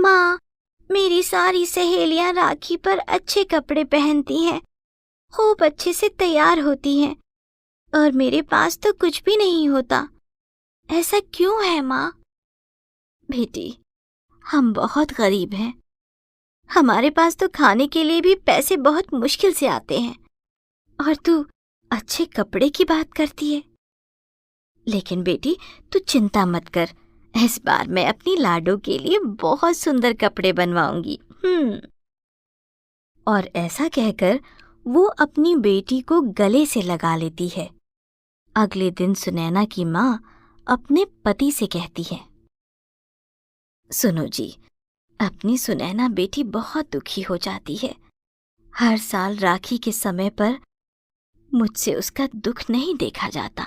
माँ, मेरी सारी सहेलियां राखी पर अच्छे कपड़े पहनती हैं, खूब अच्छे से तैयार होती हैं, और मेरे पास तो कुछ भी नहीं होता। ऐसा क्यों है माँ? बेटी, हम बहुत गरीब हैं। हमारे पास तो खाने के लिए भी पैसे बहुत मुश्किल से आते हैं, और तू अच्छे कपड़े की बात करती है। लेकिन बेटी, तू चिंता मत कर। इस बार मैं अपनी लाडो के लिए बहुत सुंदर कपड़े बनवाऊंगी। और ऐसा कहकर वो अपनी बेटी को गले से लगा लेती है। अगले दिन सुनैना की माँ अपने पति से कहती है, सुनो जी, अपनी सुनैना बेटी बहुत दुखी हो जाती है। हर साल राखी के समय पर मुझसे उसका दुख नहीं देखा जाता।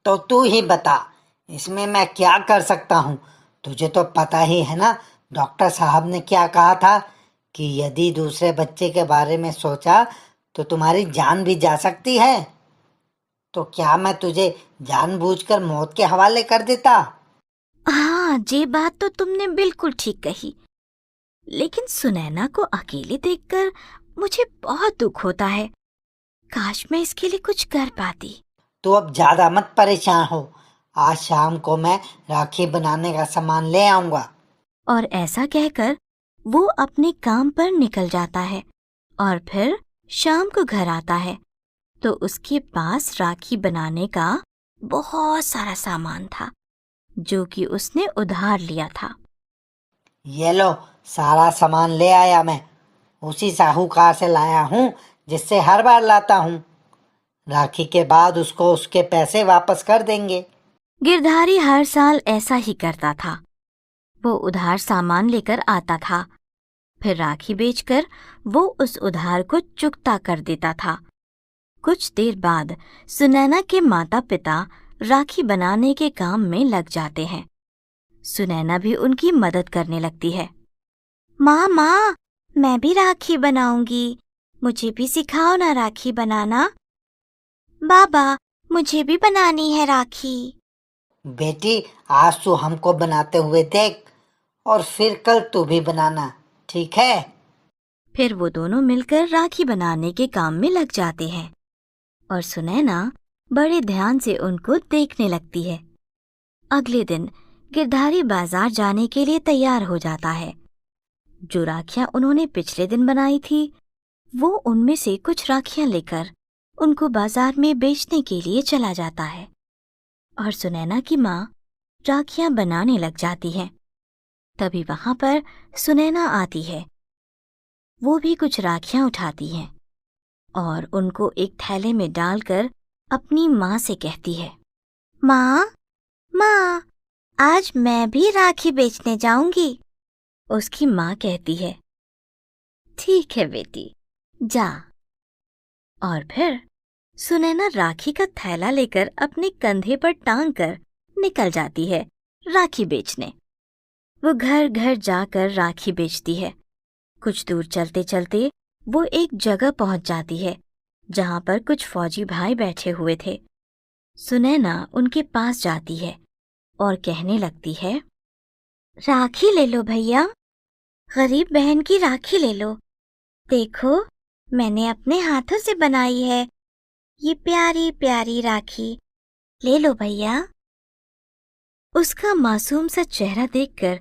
तो तू ही बता, इसमें मैं क्या कर सकता हूँ? तुझे तो पता ही है ना, डॉक्टर साहब ने क्या कहा था कि यदि दूसरे बच्चे के बारे में सोचा तो तुम्हारी जान भी जा सकती है। तो क्या मैं तुझे जानबूझकर मौत के हवाले कर देता? हाँ, ये बात तो तुमने बिल्कुल ठीक कही। लेकिन सुनैना को अकेले देखकर मुझे बहुत दुख होता है। काश मैं इसके लिए कुछ कर पाती। तो अब ज्यादा मत परेशान हो। आज शाम को मैं राखी बनाने का सामान ले आऊंगा। और ऐसा कहकर वो अपने काम पर निकल जाता है, और फिर शाम को घर आता है तो उसके पास राखी बनाने का बहुत सारा सामान था, जो कि उसने उधार लिया था। ये लो, सारा सामान ले आया मैं। उसी साहूकार से लाया हूँ जिससे हर बार लाता हूँ। राखी के बाद उसको उसके पैसे वापस कर देंगे। गिरधारी हर साल ऐसा ही करता था। वो उधार सामान लेकर आता था, फिर राखी बेचकर वो उस उधार को चुकता कर देता था। कुछ देर बाद सुनैना के माता पिता राखी बनाने के काम में लग जाते हैं। सुनैना भी उनकी मदद करने लगती है। माँ, मैं भी राखी बनाऊंगी। मुझे भी सिखाओ ना राखी बनाना। बाबा, मुझे भी बनानी है राखी। बेटी, आज तू हमको बनाते हुए देख और फिर कल तू भी बनाना, ठीक है? फिर वो दोनों मिलकर राखी बनाने के काम में लग जाते हैं, और सुनैना बड़े ध्यान से उनको देखने लगती है। अगले दिन गिरधारी बाजार जाने के लिए तैयार हो जाता है। जो राखियां उन्होंने पिछले दिन बनाई थी, वो उनमें से कुछ राखियां लेकर उनको बाजार में बेचने के लिए चला जाता है। और सुनैना की माँ राखियां बनाने लग जाती हैं। तभी वहां पर सुनैना आती है। वो भी कुछ राखियां उठाती हैं और उनको एक थैले में डालकर अपनी माँ से कहती है, माँ, आज मैं भी राखी बेचने जाऊंगी। उसकी माँ कहती है, ठीक है बेटी, जा। और फिर सुनैना राखी का थैला लेकर अपने कंधे पर टांग कर निकल जाती है राखी बेचने। वो घर घर जाकर राखी बेचती है। कुछ दूर चलते चलते वो एक जगह पहुंच जाती है जहां पर कुछ फौजी भाई बैठे हुए थे। सुनैना उनके पास जाती है और कहने लगती है, राखी ले लो भैया, गरीब बहन की राखी ले लो। देखो, मैंने अपने हाथों से बनाई है ये प्यारी प्यारी राखी। ले लो भैया। उसका मासूम सा चेहरा देखकर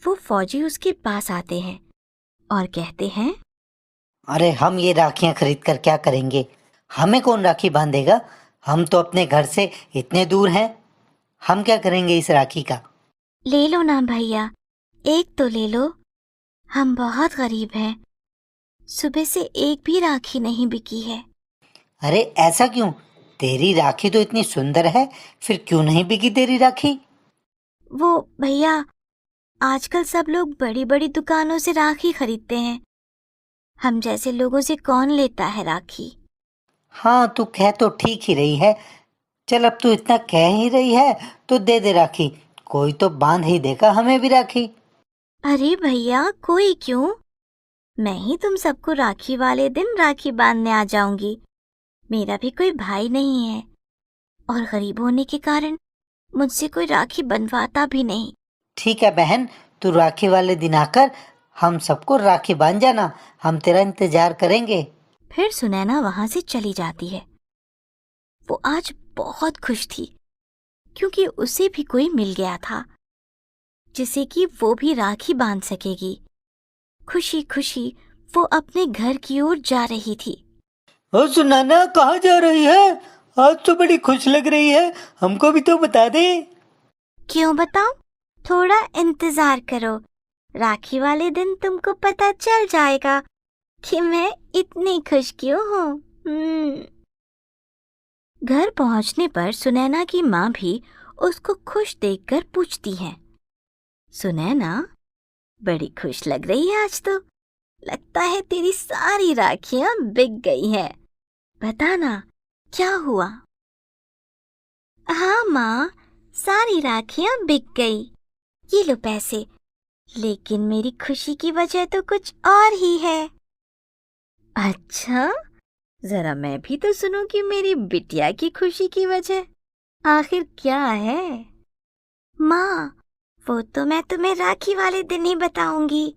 वो फौजी उसके पास आते हैं और कहते हैं, अरे, हम ये राखियां खरीद कर क्या करेंगे? हमें कौन राखी बांधेगा? हम तो अपने घर से इतने दूर हैं। हम क्या करेंगे इस राखी का? ले लो ना भैया, एक तो ले लो। हम बहुत गरीब हैं, सुबह से एक भी राखी नहीं बिकी है। अरे, ऐसा क्यों? तेरी राखी तो इतनी सुंदर है, फिर क्यों नहीं बिकी तेरी राखी? वो भैया, आजकल सब लोग बड़ी बड़ी दुकानों से राखी खरीदते हैं। हम जैसे लोगों से कौन लेता है राखी? हाँ, तू कह तो ठीक ही रही है। चल, अब तू इतना कह ही रही है तो दे दे राखी। कोई तो बांध ही देगा हमें भी राखी। अरे भैया, कोई क्यों? मैं ही तुम सबको राखी वाले दिन राखी बांधने आ जाऊंगी। मेरा भी कोई भाई नहीं है, और गरीब होने के कारण मुझसे कोई राखी बनवाता भी नहीं। ठीक है बहन, तू राखी वाले दिन आकर हम सबको राखी बांध जाना, हम तेरा इंतजार करेंगे। फिर सुनैना वहां से चली जाती है। वो आज बहुत खुश थी क्योंकि उसे भी कोई मिल गया था जिसे कि वो भी राखी बांध सकेगी। खुशी खुशी वो अपने घर की ओर जा रही थी। ओ सुनैना, कहाँ जा रही है? आज तो बड़ी खुश लग रही है, हमको भी तो बता दे। क्यों बताऊं? थोड़ा इंतजार करो, राखी वाले दिन तुमको पता चल जाएगा कि मैं इतनी खुश क्यों हूँ। घर पहुंचने पर सुनैना की माँ भी उसको खुश देखकर पूछती है, सुनैना बड़ी खुश लग रही है आज तो। लगता है तेरी सारी राखियां बिक गई हैं। बता ना क्या हुआ? हाँ माँ, सारी राखियां बिक गई। ये लो पैसे। लेकिन मेरी खुशी की वजह तो कुछ और ही है। अच्छा, जरा मैं भी तो सुनूं कि मेरी बिटिया की खुशी की वजह आखिर क्या है। माँ, वो तो मैं तुम्हें राखी वाले दिन ही बताऊंगी।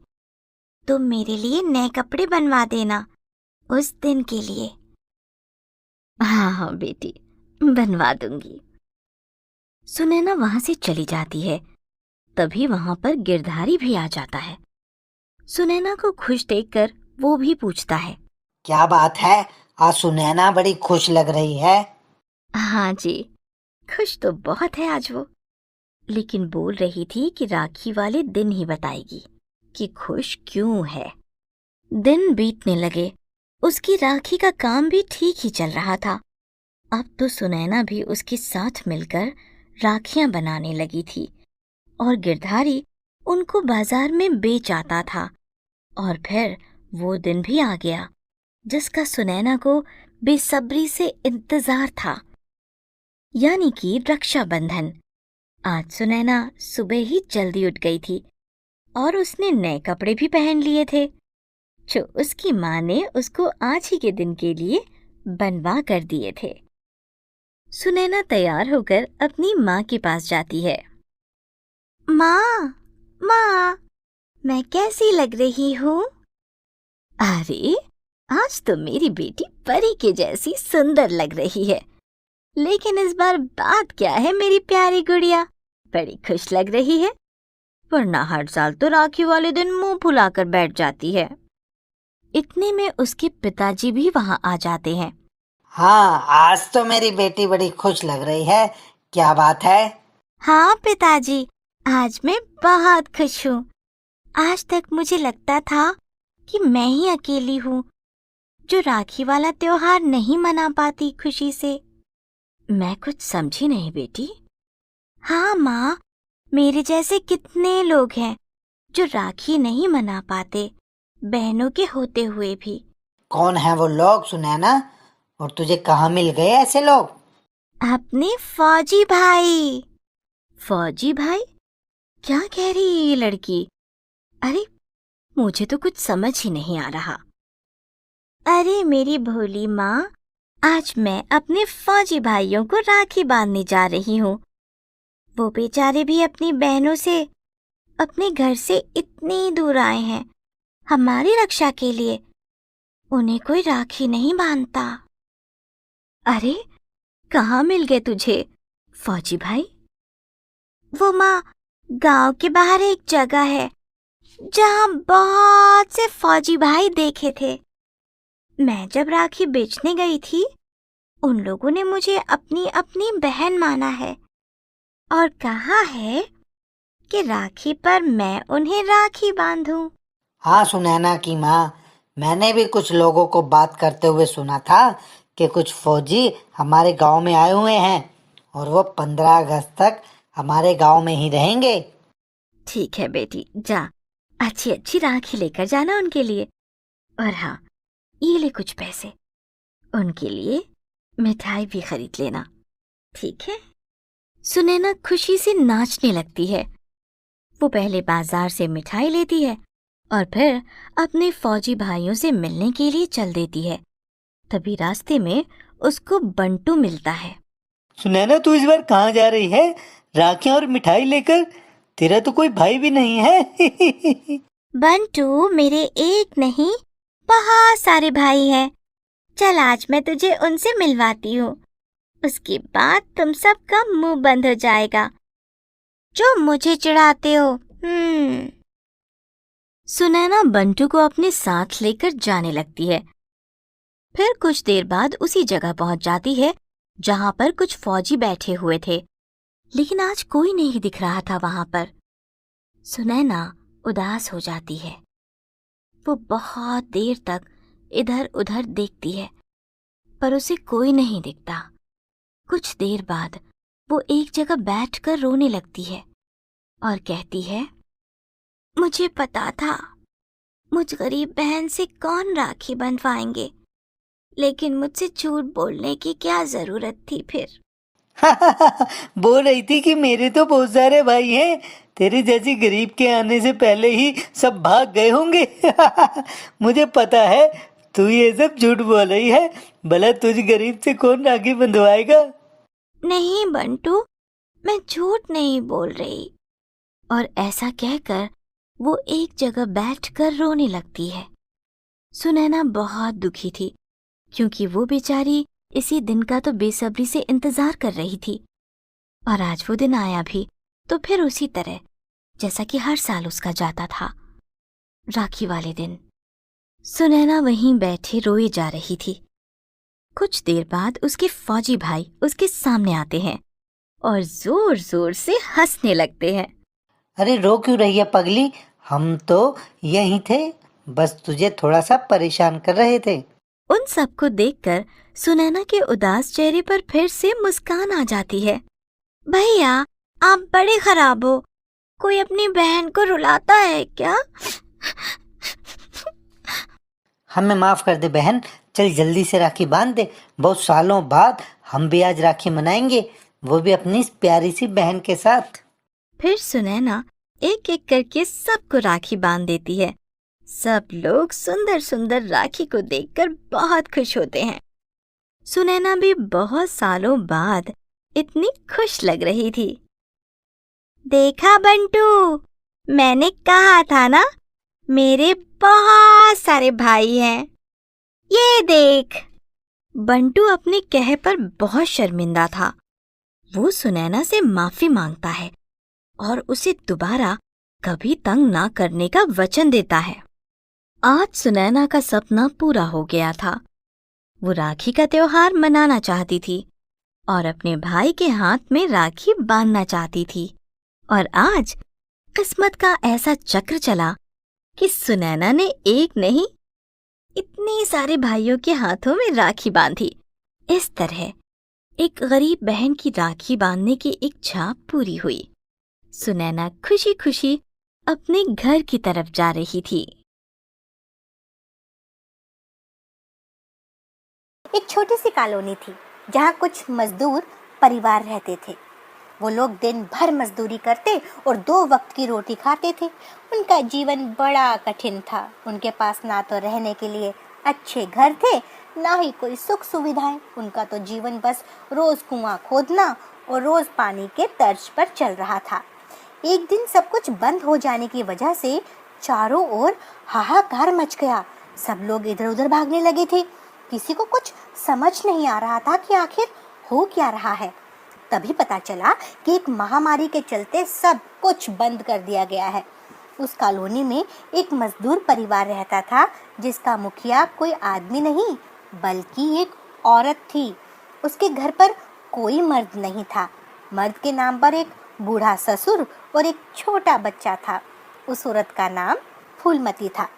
तुम मेरे लिए नए कपड़े बनवा देना उस दिन के लिए। हाँ हाँ बेटी, बनवा दूंगी। सुनैना वहां से चली जाती है। तभी वहां पर गिरधारी भी आ जाता है। सुनैना को खुश देखकर वो भी पूछता है, क्या बात है, आज सुनैना बड़ी खुश लग रही है। हाँ जी, खुश तो बहुत है आज वो। लेकिन बोल रही थी कि राखी वाले दिन ही बताएगी कि खुश क्यों है। दिन बीतने लगे। उसकी राखी का काम भी ठीक ही चल रहा था। अब तो सुनैना भी उसके साथ मिलकर राखियां बनाने लगी थी और गिरधारी उनको बाजार में बेच आता था। और फिर वो दिन भी आ गया जिसका सुनैना को बेसब्री से इंतजार था, यानी कि रक्षाबंधन। आज सुनैना सुबह ही जल्दी उठ गई थी और उसने नए कपड़े भी पहन लिए थे जो उसकी माँ ने उसको आज ही के दिन के लिए बनवा कर दिए थे। सुनैना तैयार होकर अपनी माँ के पास जाती है। माँ, माँ, मैं कैसी लग रही हूँ? अरे, आज तो मेरी बेटी परी के जैसी सुंदर लग रही है। लेकिन इस बार बात क्या है मेरी प्यारी गुड़िया, बड़ी खुश लग रही है। वरना हर साल तो राखी वाले दिन मुंह फुलाकर बैठ जाती है। इतने में उसके पिताजी भी वहां आ जाते हैं। हाँ, आज तो मेरी बेटी बड़ी खुश लग रही है, क्या बात है? हाँ पिताजी, आज मैं बहुत खुश हूँ। आज तक मुझे लगता था कि मैं ही अकेली हूँ जो राखी वाला त्योहार नहीं मना पाती खुशी से। मैं कुछ समझी नहीं बेटी। हाँ माँ, मेरे जैसे कितने लोग हैं जो राखी नहीं मना पाते, बहनों के होते हुए भी। कौन है वो लोग सुनैना, और तुझे कहाँ मिल गए ऐसे लोग? अपने फौजी भाई। फौजी भाई? क्या कह रही है ये लड़की? अरे, मुझे तो कुछ समझ ही नहीं आ रहा। अरे मेरी भोली माँ, आज मैं अपने फौजी भाइयों को राखी बांधने जा रही हूँ। वो बेचारे भी अपनी बहनों से अपने घर से इतनी दूर आए हैं हमारी रक्षा के लिए। उन्हें कोई राखी नहीं बांधता। अरे, कहाँ मिल गए तुझे फौजी भाई? वो माँ, गांव के बाहर एक जगह है जहाँ बहुत से फौजी भाई देखे थे। मैं जब राखी बेचने गई थी, उन लोगों ने मुझे अपनी अपनी बहन माना है और कहा है कि राखी पर मैं उन्हें राखी बांधूं। हाँ सुनैना की माँ, मैंने भी कुछ लोगों को बात करते हुए सुना था कि कुछ फौजी हमारे गांव में आए हुए हैं और वो 15 अगस्त तक हमारे गांव में ही रहेंगे। ठीक है बेटी, जा अच्छी अच्छी राखी लेकर जाना उनके लिए। और हाँ, ये ले कुछ पैसे, उनके लिए मिठाई भी खरीद लेना, ठीक है? सुनैना खुशी से नाचने लगती है। वो पहले बाजार से मिठाई लेती है और फिर अपने फौजी भाइयों से मिलने के लिए चल देती है। तभी रास्ते में उसको बंटू मिलता है। सुनैना, तू इस बार कहाँ जा रही है राखियाँ और मिठाई लेकर? तेरा तो कोई भाई भी नहीं है। बंटू, मेरे एक नहीं बहुत सारे भाई हैं। चल आज मैं तुझे उनसे मिलवाती हूँ। उसके बाद तुम सबका मुंह बंद हो जाएगा जो मुझे चिढ़ाते हो। सुनैना बंटू को अपने साथ लेकर जाने लगती है। फिर कुछ देर बाद उसी जगह पहुंच जाती है जहां पर कुछ फौजी बैठे हुए थे, लेकिन आज कोई नहीं दिख रहा था वहां पर। सुनैना उदास हो जाती है। वो बहुत देर तक इधर उधर देखती है, पर उसे कोई नहीं दिखता। कुछ देर बाद वो एक जगह बैठकर रोने लगती है और कहती है, मुझे पता था मुझ गरीब बहन से कौन राखी बंधवाएंगे, लेकिन मुझसे झूठ बोलने की क्या जरूरत थी फिर। बोल रही थी कि मेरे तो बहुत सारे भाई हैं, तेरे जैसी गरीब के आने से पहले ही सब भाग गए होंगे। मुझे पता है तू ये सब झूठ बोल रही है, भला तुझ गरीब से कौन राखी बंधवाएगा। नहीं बंटू, मैं झूठ नहीं बोल रही। और ऐसा कहकर वो एक जगह बैठकर रोने लगती है। सुनैना बहुत दुखी थी, क्योंकि वो बेचारी इसी दिन का तो बेसब्री से इंतजार कर रही थी। और आज वो दिन आया भी तो फिर उसी तरह जैसा कि हर साल उसका जाता था। राखी वाले दिन सुनैना वहीं बैठे रोए जा रही थी। कुछ देर बाद उसके फौजी भाई उसके सामने आते हैं और जोर जोर से हंसने लगते हैं। अरे रो क्यों रही है पगली, हम तो यहीं थे, बस तुझे थोड़ा सा परेशान कर रहे थे। उन सबको देखकर सुनैना के उदास चेहरे पर फिर से मुस्कान आ जाती है। भैया, आप बड़े खराब हो। कोई अपनी बहन को रुलाता है क्या? हमें माफ कर दे बहन, चल जल्दी से राखी बांध दे। बहुत सालों बाद हम भी आज राखी मनाएंगे, वो भी अपनी इस प्यारी सी बहन के साथ। फिर सुनैना एक एक करके सबको राखी बांध देती है। सब लोग सुंदर सुंदर राखी को देखकर बहुत खुश होते हैं। सुनैना भी बहुत सालों बाद इतनी खुश लग रही थी। देखा बंटू, मैंने कहा था ना, मेरे बहुत सारे भाई हैं। ये देख। बंटू अपने कहे पर बहुत शर्मिंदा था। वो सुनैना से माफी मांगता है और उसे दोबारा कभी तंग ना करने का वचन देता है। आज सुनैना का सपना पूरा हो गया था। वो राखी का त्योहार मनाना चाहती थी और अपने भाई के हाथ में राखी बांधना चाहती थी। और आज किस्मत का ऐसा चक्र चला कि सुनैना ने एक नहीं, इतने सारे भाइयों के हाथों में राखी बांधी। इस तरह एक गरीब बहन की राखी बांधने की इच्छा पूरी हुई। सुनैना खुशी खुशी अपने घर की तरफ जा रही थी। एक छोटी सी कॉलोनी थी जहाँ कुछ मजदूर परिवार रहते थे। वो लोग दिन भर मजदूरी करते और 2 वक्त की रोटी खाते थे। उनका जीवन बड़ा कठिन था। उनके पास ना तो रहने के लिए अच्छे घर थे, ना ही कोई सुख सुविधाएं। उनका तो जीवन बस रोज कुआं खोदना और रोज पानी के तर्ज पर चल रहा था। एक दिन सब कुछ बंद हो जाने की वजह से चारों ओर हाहाकार मच गया। सब लोग इधर उधर भागने लगे थे। किसी को कुछ समझ नहीं आ रहा था कि आखिर हो क्या रहा है। तभी पता चला कि एक महामारी के चलते सब कुछ बंद कर दिया गया है। उस कॉलोनी में एक मजदूर परिवार रहता था, जिसका मुखिया कोई आदमी नहीं बल्कि एक औरत थी। उसके घर पर कोई मर्द नहीं था। मर्द के नाम पर एक बूढ़ा ससुर और एक छोटा बच्चा था। उस औरत का नाम फूलमती था।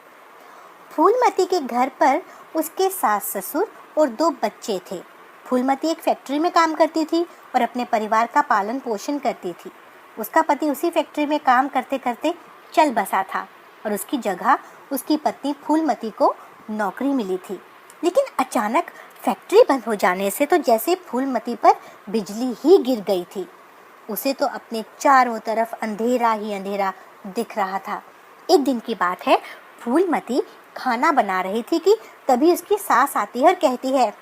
फूलमती के घर पर उसके सास ससुर और 2 बच्चे थे। फूलमती एक फैक्ट्री में काम करती थी और अपने परिवार का पालन पोषण करती थी। उसका पति उसी फैक्ट्री में काम करते करते चल बसा था और उसकी जगह उसकी पत्नी फूलमती को नौकरी मिली थी। लेकिन अचानक फैक्ट्री बंद हो जाने से तो जैसे फूलमती पर बिजली ही गिर गई थी। उसे तो अपने चारों तरफ अंधेरा ही अंधेरा दिख रहा था। एक दिन की बात है, फूलमती खाना बना रही थी कि तभी उसकी सास आती है और कहती है,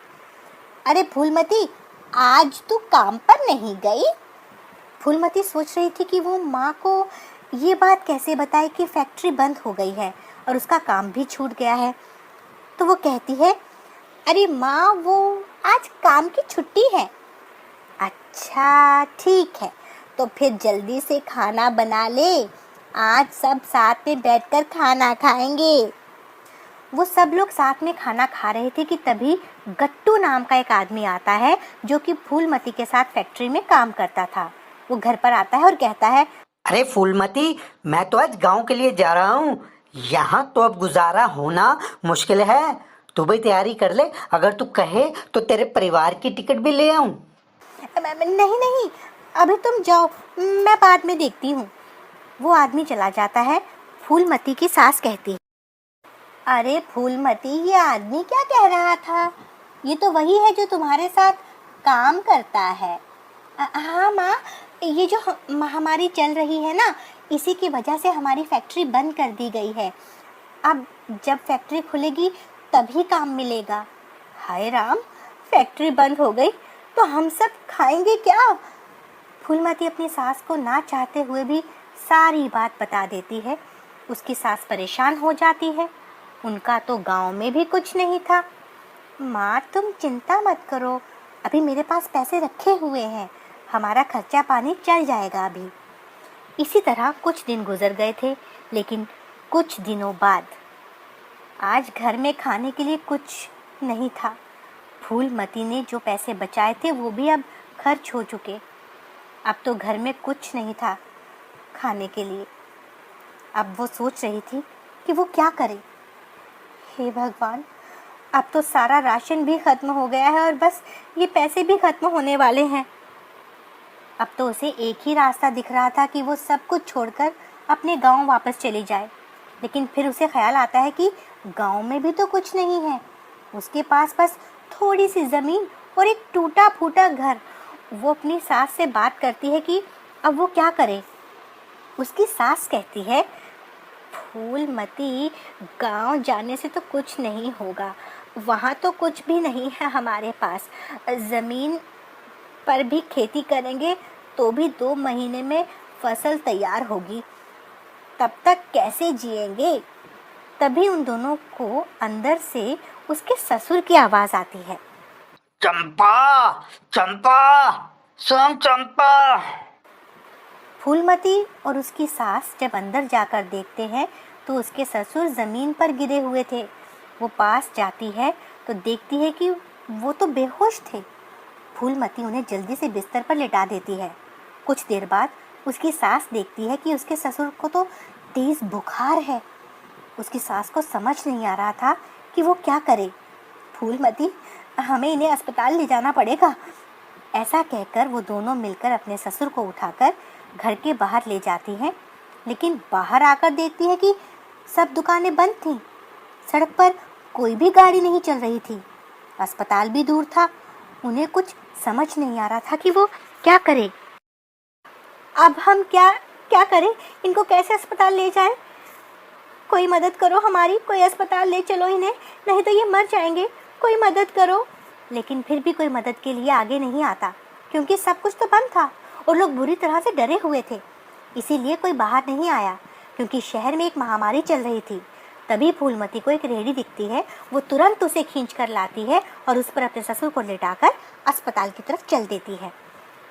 अरे फूलमती, आज तू काम पर नहीं गई? फूलमती सोच रही थी कि वो माँ को ये बात कैसे बताए कि फैक्ट्री बंद हो गई है और उसका काम भी छूट गया है। तो वो कहती है, अरे माँ, वो आज काम की छुट्टी है। अच्छा ठीक है, तो फिर जल्दी से खाना बना ले, आज सब साथ में बैठकर खाना खाएंगे। वो सब लोग साथ में खाना खा रहे थे कि तभी गट्टू नाम का एक आदमी आता है जो कि फूलमती के साथ फैक्ट्री में काम करता था। वो घर पर आता है और कहता है, अरे फूलमती, मैं तो आज गांव के लिए जा रहा हूँ। यहाँ तो अब गुजारा होना मुश्किल है। तू भी तैयारी कर ले, अगर तू कहे तो तेरे परिवार की टिकट भी ले आऊं। नहीं नहीं, अभी तुम जाओ, मैं बाद में देखती हूँ। वो आदमी चला जाता है। फूलमती की सास कहती है, अरे फूलमती, ये आदमी क्या कह रहा था? ये तो वही है जो तुम्हारे साथ काम करता है। हाँ माँ, ये जो महामारी चल रही है ना, इसी की वजह से हमारी फैक्ट्री बंद कर दी गई है। अब जब फैक्ट्री खुलेगी तभी काम मिलेगा। हाय राम, फैक्ट्री बंद हो गई तो हम सब खाएंगे क्या? फूलमती अपनी सास को ना चाहते हुए भी सारी बात बता देती है। उसकी सास परेशान हो जाती है। उनका तो गांव में भी कुछ नहीं था। माँ, तुम चिंता मत करो, अभी मेरे पास पैसे रखे हुए हैं, हमारा खर्चा पानी चल जाएगा अभी। इसी तरह कुछ दिन गुजर गए थे, लेकिन कुछ दिनों बाद आज घर में खाने के लिए कुछ नहीं था। फूलमती ने जो पैसे बचाए थे वो भी अब खर्च हो चुके। अब तो घर में कुछ नहीं था खाने के लिए। अब वो सोच रही थी कि वो क्या करे। हे भगवान, अब तो सारा राशन भी खत्म हो गया है और बस ये पैसे भी खत्म होने वाले हैं। अब तो उसे एक ही रास्ता दिख रहा था कि वो सब कुछ छोड़कर अपने गांव वापस चली जाए। लेकिन फिर उसे ख्याल आता है कि गांव में भी तो कुछ नहीं है। उसके पास बस थोड़ी सी ज़मीन और एक टूटा फूटा घर। वो अपनी सास से बात करती है कि अब वो क्या करे। उसकी सास कहती है, फूलमती, गांव जाने से तो कुछ नहीं होगा, वहाँ तो कुछ भी नहीं है हमारे पास। ज़मीन पर भी खेती करेंगे तो भी 2 महीने में फसल तैयार होगी, तब तक कैसे जिएंगे? तभी उन दोनों को अंदर से उसके ससुर की आवाज़ आती है, चंपा, चंपा, सुन चंपा। फूलमती और उसकी सास जब अंदर जाकर देखते हैं तो उसके ससुर ज़मीन पर गिरे हुए थे। वो पास जाती है तो देखती है कि वो तो बेहोश थे। फूलमती उन्हें जल्दी से बिस्तर पर लेटा देती है। कुछ देर बाद उसकी सास देखती है कि उसके ससुर को तो तेज़ बुखार है। उसकी सास को समझ नहीं आ रहा था कि वो क्या करे। फूलमती, हमें इन्हें अस्पताल ले जाना पड़ेगा। ऐसा कहकर वो दोनों मिलकर अपने ससुर को उठाकर घर के बाहर ले जाती हैं। लेकिन बाहर आकर देखती है कि सब दुकानें बंद थीं। सड़क पर कोई भी गाड़ी नहीं चल रही थी। अस्पताल भी दूर था। उन्हें कुछ समझ नहीं आ रहा था कि वो क्या करे। अब हम क्या क्या करें? इनको कैसे अस्पताल ले जाएं? कोई मदद करो हमारी, कोई अस्पताल ले चलो इन्हें, नहीं तो ये मर जाएंगे, कोई मदद करो। लेकिन फिर भी कोई मदद के लिए आगे नहीं आता, क्योंकि सब कुछ तो बंद था और लोग बुरी तरह से डरे हुए थे। इसीलिए कोई बाहर नहीं आया, क्योंकि शहर में एक महामारी चल रही थी। तभी फूलमती को एक रेहड़ी दिखती है। वो तुरंत उसे खींच कर लाती है और उस पर अपने ससुर को लेटाकर अस्पताल की तरफ चल देती है।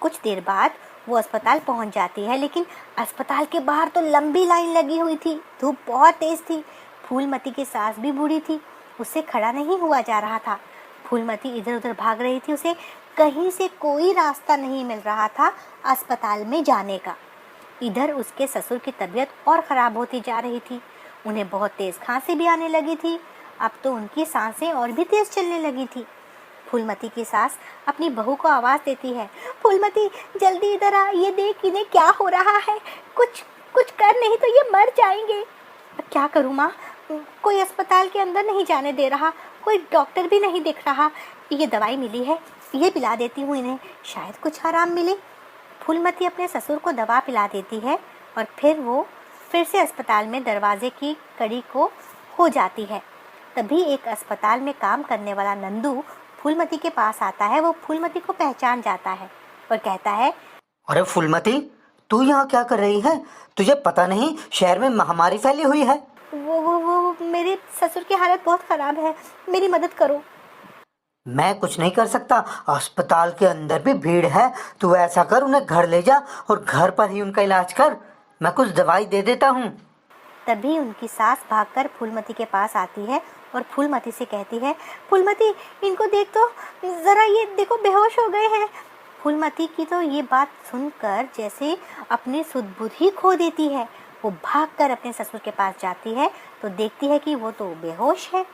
कुछ देर बाद वो अस्पताल पहुंच जाती है, लेकिन अस्पताल के बाहर तो लंबी लाइन लगी हुई थी। धूप बहुत तेज थी। फूलमती की सास भी बूढ़ी थी, उससे खड़ा नहीं हुआ जा रहा था। फूलमती इधर उधर भाग रही थी। उसे कहीं से कोई रास्ता नहीं मिल रहा था अस्पताल में जाने का। इधर उसके ससुर की तबीयत और ख़राब होती जा रही थी। उन्हें बहुत तेज़ खांसी भी आने लगी थी। अब तो उनकी सांसें और भी तेज़ चलने लगी थी। फूलमती की सास अपनी बहू को आवाज़ देती है, फूलमती, जल्दी इधर आ, ये देख इन्हें क्या हो रहा है, कुछ कर, नहीं तो ये मर जाएंगे। अब क्या करूँ माँ? कोई अस्पताल के अंदर नहीं जाने दे रहा, कोई डॉक्टर भी नहीं दिख रहा। ये दवाई मिली है, ये पिला देती हूँ इन्हें, शायद कुछ आराम मिले। फूलमती अपने ससुर को दवा पिला देती है और फिर वो फिर से अस्पताल में दरवाजे की कड़ी को हो जाती है। तभी एक अस्पताल में काम करने वाला नंदू फूलमती के पास आता है। वो फूलमती को पहचान जाता है और कहता है, अरे फूलमती, तू यहाँ क्या कर रही है? तुझे पता नहीं शहर में महामारी फैली हुई है? वो मेरे ससुर की हालत बहुत खराब है, मेरी मदद करो। मैं कुछ नहीं कर सकता, अस्पताल के अंदर भी भीड़ है। तू ऐसा कर, उन्हें घर ले जा और घर पर ही उनका इलाज कर। मैं कुछ दवाई दे देता हूँ। तभी उनकी सास भागकर फूलमती के पास आती है और फूलमती से कहती है, फूलमती इनको देख तो, ज़रा ये देखो बेहोश हो गए हैं। फूलमती की तो ये बात सुनकर जैसे अपनी सुध बुद्धि खो देती है। वो भागकर अपने ससुर के पास जाती है तो देखती है कि वो तो बेहोश है।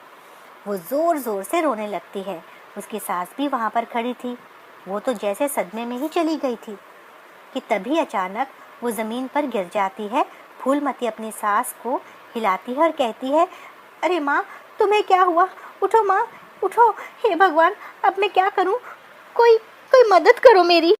वो ज़ोर ज़ोर से रोने लगती है। उसकी सास भी वहाँ पर खड़ी थी। वो तो जैसे सदमे में ही चली गई थी कि तभी अचानक वो ज़मीन पर गिर जाती है। फूलमती अपनी सास को हिलाती है और कहती है, अरे माँ, तुम्हें क्या हुआ? उठो माँ, उठो। हे भगवान, अब मैं क्या करूँ? कोई मदद करो मेरी।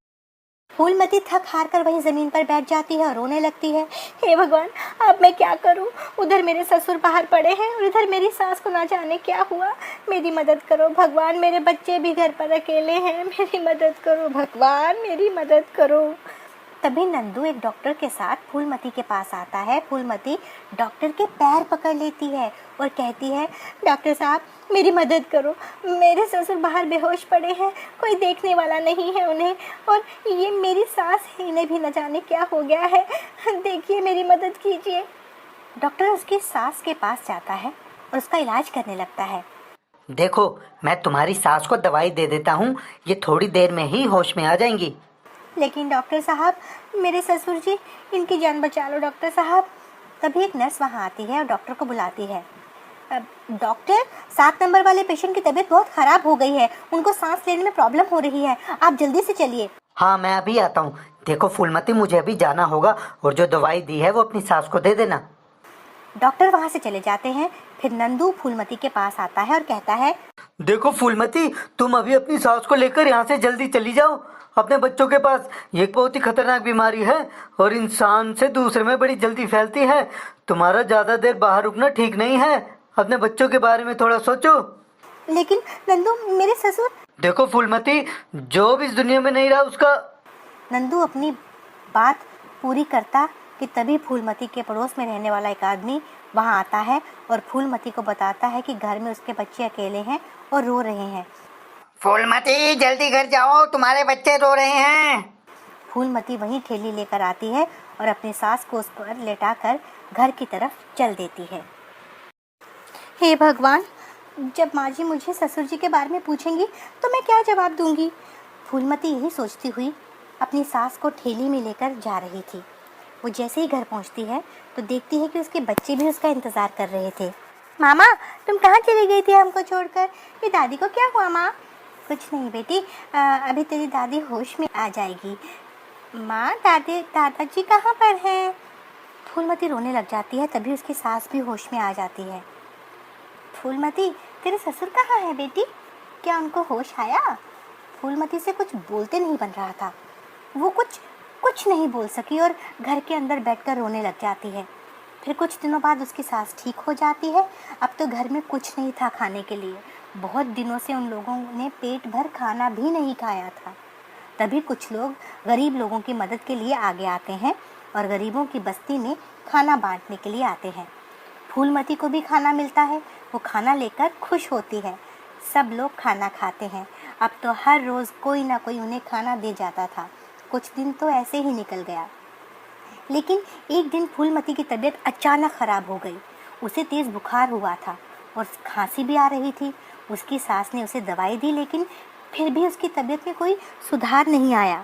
फूलमती थक हार कर वहीं ज़मीन पर बैठ जाती है और रोने लगती है। हे भगवान, अब मैं क्या करूं? उधर मेरे ससुर बाहर पड़े हैं और इधर मेरी सास को ना जाने क्या हुआ। मेरी मदद करो भगवान, मेरे बच्चे भी घर पर अकेले हैं। मेरी मदद करो भगवान, मेरी मदद करो। तभी नंदू एक डॉक्टर के साथ फूलमती के पास आता है। फूलमती डॉक्टर के पैर पकड़ लेती है और कहती है, डॉक्टर साहब मेरी मदद करो, मेरे ससुर बाहर बेहोश पड़े हैं, कोई देखने वाला नहीं है उन्हें, और ये मेरी सास है, इन्हें भी न जाने क्या हो गया है, देखिए मेरी मदद कीजिए। डॉक्टर उसकी सास के पास जाता है और उसका इलाज करने लगता है। देखो, मैं तुम्हारी सास को दवाई दे देता हूँ, ये थोड़ी देर में ही होश में आ जाएंगी। लेकिन डॉक्टर साहब, मेरे ससुर जी, इनकी जान बचा लो डॉक्टर साहब। तभी एक नर्स वहाँ आती है और डॉक्टर को बुलाती है। डॉक्टर, 7 नंबर वाले पेशेंट की तबीयत बहुत ख़राब हो गई है, उनको सांस लेने में प्रॉब्लम हो रही है, आप जल्दी से चलिए। हाँ, मैं अभी आता हूँ। देखो फूलमती, मुझे अभी जाना होगा और जो दवाई दी है वो अपनी सास को दे देना। डॉक्टर वहाँ से चले जाते हैं। फिर नंदू फूलमती के पास आता है और कहता है, देखो फूलमती, तुम अभी अपनी सास को लेकर यहाँ से जल्दी चली जाओ अपने बच्चों के पास। ये बहुत ही खतरनाक बीमारी है और इंसान से दूसरे में बड़ी जल्दी फैलती है। तुम्हारा ज़्यादा देर बाहर रुकना ठीक नहीं है। अपने बच्चों के बारे में थोड़ा सोचो। लेकिन नंदू, मेरे ससुर। देखो फूलमती, जो भी इस दुनिया में नहीं रहा उसका। नंदू अपनी बात पूरी करता कि तभी फूलमती के पड़ोस में रहने वाला एक आदमी वहाँ आता है और फूलमती को बताता है कि घर में उसके बच्चे अकेले हैं और रो रहे हैं। फूलमती, जल्दी घर जाओ, तुम्हारे बच्चे रो रहे हैं। फूलमती वहीं ठेली लेकर आती है और अपनी सास को उस पर लेटाकर घर की तरफ चल देती है। हे भगवान, जब माँ जी मुझे ससुर जी के बारे में पूछेंगी तो मैं क्या जवाब दूंगी? फूलमती यही सोचती हुई अपनी सास को ठेली में लेकर जा रही थी। वो जैसे ही घर पहुंचती है तो देखती है कि उसके बच्चे भी उसका इंतज़ार कर रहे थे। मामा, तुम कहाँ चली गई थी हमको छोड़कर? ये दादी को क्या हुआ माँ? कुछ नहीं बेटी, अभी तेरी दादी होश में आ जाएगी। माँ, दादाजी कहाँ पर हैं? फूलमती रोने लग जाती है। तभी उसकी सास भी होश में आ जाती है। फूलमती, तेरे ससुर कहाँ हैं बेटी? क्या उनको होश आया? फूलमती से कुछ बोलते नहीं बन रहा था। वो कुछ नहीं बोल सकी और घर के अंदर बैठकर रोने लग जाती है। फिर कुछ दिनों बाद उसकी सास ठीक हो जाती है। अब तो घर में कुछ नहीं था खाने के लिए। बहुत दिनों से उन लोगों ने पेट भर खाना भी नहीं खाया था। तभी कुछ लोग गरीब लोगों की मदद के लिए आगे आते हैं और गरीबों की बस्ती में खाना बांटने के लिए आते हैं। फूलमती को भी खाना मिलता है। वो खाना लेकर खुश होती है। सब लोग खाना खाते हैं। अब तो हर रोज़ कोई ना कोई उन्हें खाना दे जाता था। कुछ दिन तो ऐसे ही निकल गया। लेकिन एक दिन फूलमती की तबीयत अचानक ख़राब हो गई। उसे तेज़ बुखार हुआ था और खांसी भी आ रही थी। उसकी सास ने उसे दवाई दी, लेकिन फिर भी उसकी तबीयत में कोई सुधार नहीं आया।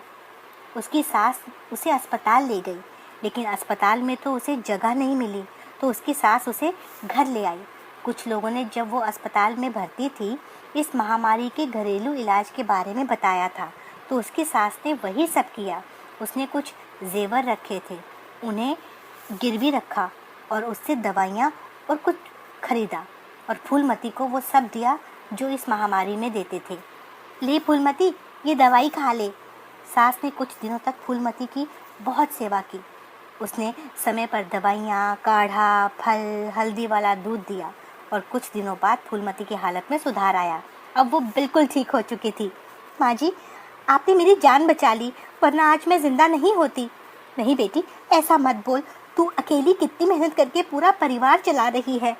उसकी सास उसे अस्पताल ले गई, लेकिन अस्पताल में तो उसे जगह नहीं मिली, तो उसकी सास उसे घर ले आई। कुछ लोगों ने जब वो अस्पताल में भर्ती थी, इस महामारी के घरेलू इलाज के बारे में बताया था, तो उसकी सास ने वही सब किया। उसने कुछ जेवर रखे थे, उन्हें गिरवी रखा और उससे दवाइयाँ और कुछ खरीदा और फूलमती को वो सब दिया जो इस महामारी में देते थे। ले फूलमती, ये दवाई खा ले। सास ने कुछ दिनों तक फूलमती की बहुत सेवा की। उसने समय पर दवाइयाँ, काढ़ा, फल, हल्दी वाला दूध दिया और कुछ दिनों बाद फूलमती की हालत में सुधार आया। अब वो बिल्कुल ठीक हो चुकी थी। माँ जी, आपने मेरी जान बचा ली, वरना आज मैं जिंदा नहीं होती। नहीं बेटी, ऐसा मत बोल। तू अकेली कितनी मेहनत करके पूरा परिवार चला रही है।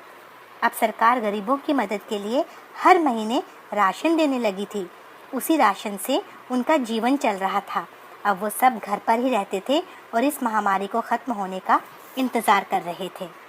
अब सरकार गरीबों की मदद के लिए हर महीने राशन देने लगी थी। उसी राशन से उनका जीवन चल रहा था। अब वो सब घर पर ही रहते थे और इस महामारी को खत्म होने का इंतजार कर रहे थे।